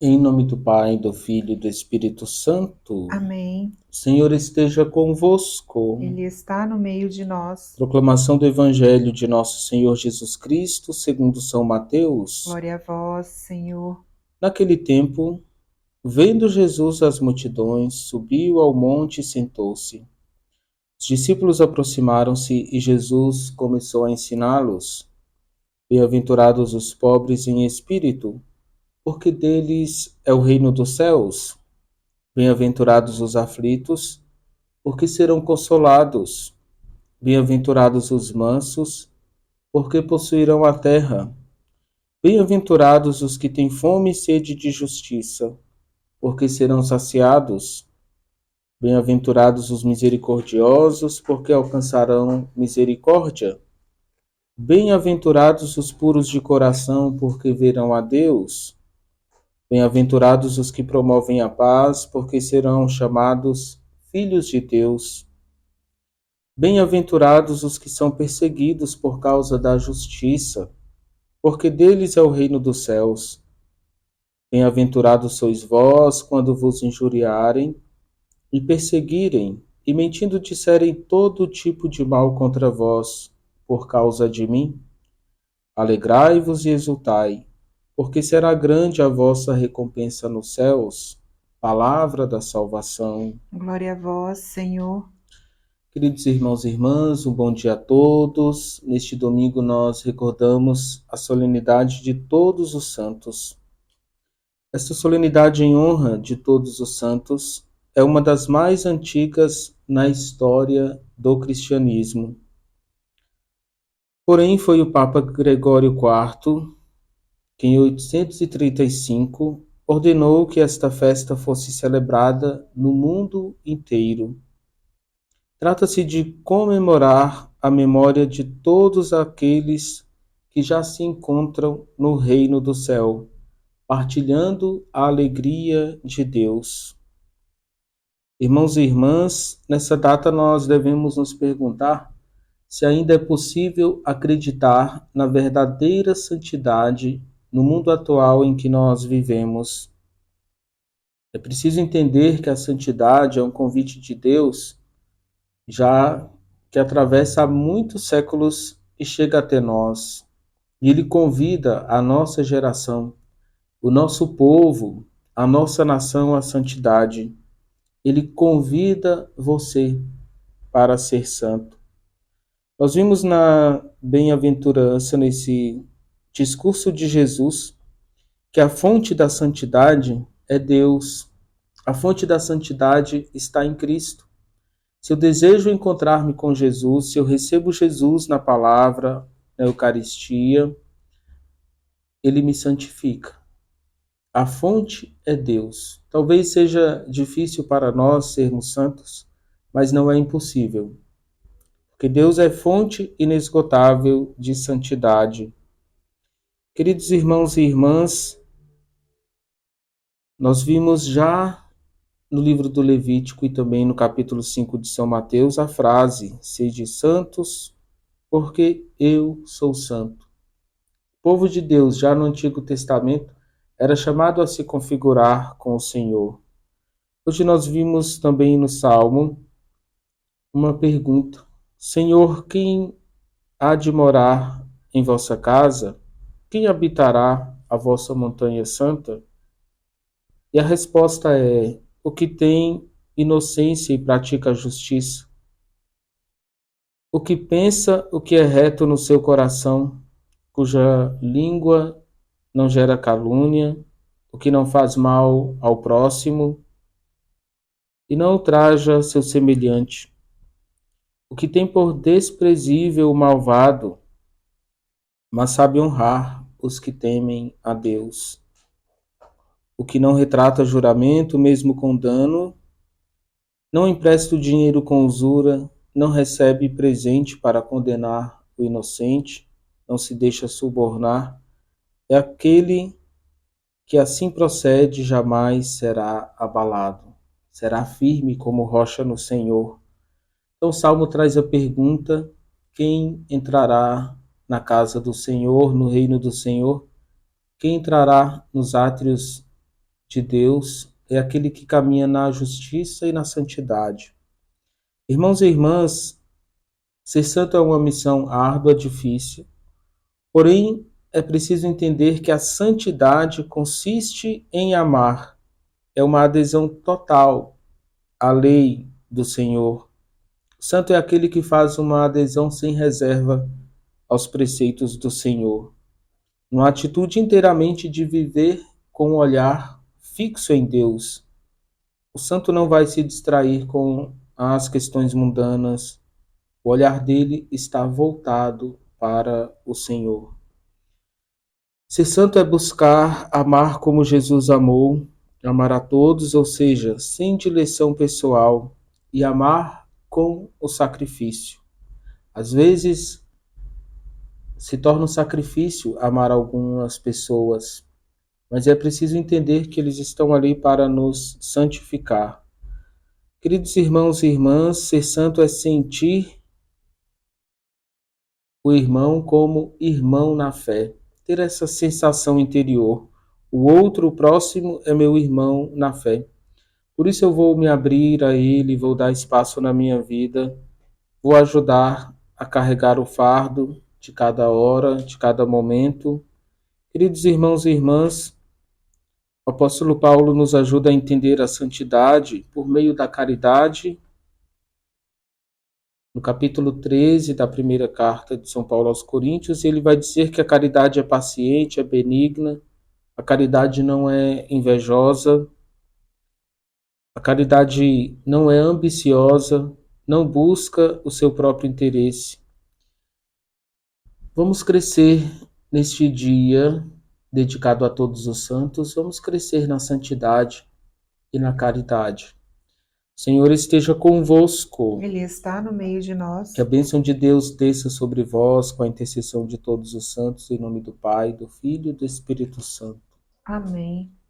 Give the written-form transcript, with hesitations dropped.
Em nome do Pai, do Filho e do Espírito Santo. Amém. O Senhor esteja convosco. Ele está no meio de nós. Proclamação do Evangelho de Nosso Senhor Jesus Cristo, segundo São Mateus. Glória a vós, Senhor. Naquele tempo, vendo Jesus as multidões, subiu ao monte e sentou-se. Os discípulos aproximaram-se e Jesus começou a ensiná-los. Bem-aventurados os pobres em espírito, porque deles é o reino dos céus. Bem-aventurados os aflitos, porque serão consolados. Bem-aventurados os mansos, porque possuirão a terra. Bem-aventurados os que têm fome e sede de justiça, porque serão saciados. Bem-aventurados os misericordiosos, porque alcançarão misericórdia. Bem-aventurados os puros de coração, porque verão a Deus. Bem-aventurados os que promovem a paz, porque serão chamados filhos de Deus. Bem-aventurados os que são perseguidos por causa da justiça, porque deles é o reino dos céus. Bem-aventurados sois vós, quando vos injuriarem e perseguirem, e mentindo disserem todo tipo de mal contra vós, por causa de mim. Alegrai-vos e exultai, porque será grande a vossa recompensa nos céus. Palavra da salvação. Glória a vós, Senhor. Queridos irmãos e irmãs, um bom dia a todos. Neste domingo nós recordamos a solenidade de Todos os Santos. Esta solenidade em honra de Todos os Santos é uma das mais antigas na história do cristianismo. Porém, foi o Papa Gregório IV que em 835 ordenou que esta festa fosse celebrada no mundo inteiro. Trata-se de comemorar a memória de todos aqueles que já se encontram no reino do céu, partilhando a alegria de Deus. Irmãos e irmãs, nessa data nós devemos nos perguntar se ainda é possível acreditar na verdadeira santidade no mundo atual em que nós vivemos. É preciso entender que a santidade é um convite de Deus, já que atravessa muitos séculos e chega até nós. E ele convida a nossa geração, o nosso povo, a nossa nação à santidade. Ele convida você para ser santo. Nós vimos na bem-aventurança, nesse discurso de Jesus, que a fonte da santidade é Deus. A fonte da santidade está em Cristo. Se eu desejo encontrar-me com Jesus, se eu recebo Jesus na palavra, na Eucaristia, ele me santifica. A fonte é Deus. Talvez seja difícil para nós sermos santos, mas não é impossível, porque Deus é fonte inesgotável de santidade. Queridos irmãos e irmãs, nós vimos já no livro do Levítico e também no capítulo 5 de São Mateus a frase: sede santos, porque eu sou santo. O povo de Deus, já no Antigo Testamento, era chamado a se configurar com o Senhor. Hoje nós vimos também no Salmo uma pergunta: Senhor, quem há de morar em vossa casa? Quem habitará a vossa montanha santa? E a resposta é: o que tem inocência e pratica a justiça, o que pensa o que é reto no seu coração, cuja língua não gera calúnia, o que não faz mal ao próximo e não ultraja seu semelhante, o que tem por desprezível o malvado, mas sabe honrar os que temem a Deus, o que não retrata juramento mesmo com dano, não empresta o dinheiro com usura, não recebe presente para condenar o inocente, não se deixa subornar, é aquele que assim procede jamais será abalado, será firme como rocha no Senhor. Então o Salmo traz a pergunta: quem entrará na casa do Senhor, no reino do Senhor? Quem entrará nos átrios de Deus é aquele que caminha na justiça e na santidade. Irmãos e irmãs, ser santo é uma missão árdua, difícil, porém é preciso entender que a santidade consiste em amar, é uma adesão total à lei do Senhor. O santo é aquele que faz uma adesão sem reserva aos preceitos do Senhor, uma atitude inteiramente de viver com o olhar fixo em Deus. O santo não vai se distrair com as questões mundanas. O olhar dele está voltado para o Senhor. Ser santo é buscar amar como Jesus amou, amar a todos, ou seja, sem dileção pessoal, e amar com o sacrifício. Às vezes se torna um sacrifício amar algumas pessoas, mas é preciso entender que eles estão ali para nos santificar. Queridos irmãos e irmãs, ser santo é sentir o irmão como irmão na fé, ter essa sensação interior. O outro, o próximo, é meu irmão na fé. Por isso eu vou me abrir a ele, vou dar espaço na minha vida, vou ajudar a carregar o fardo de cada hora, de cada momento. Queridos irmãos e irmãs, o apóstolo Paulo nos ajuda a entender a santidade por meio da caridade. No capítulo 13 da primeira carta de São Paulo aos Coríntios, ele vai dizer que a caridade é paciente, é benigna, a caridade não é invejosa, a caridade não é ambiciosa, não busca o seu próprio interesse. Vamos crescer neste dia dedicado a todos os santos, vamos crescer na santidade e na caridade. O Senhor esteja convosco. Ele está no meio de nós. Que a bênção de Deus desça sobre vós com a intercessão de todos os santos, em nome do Pai, do Filho e do Espírito Santo. Amém.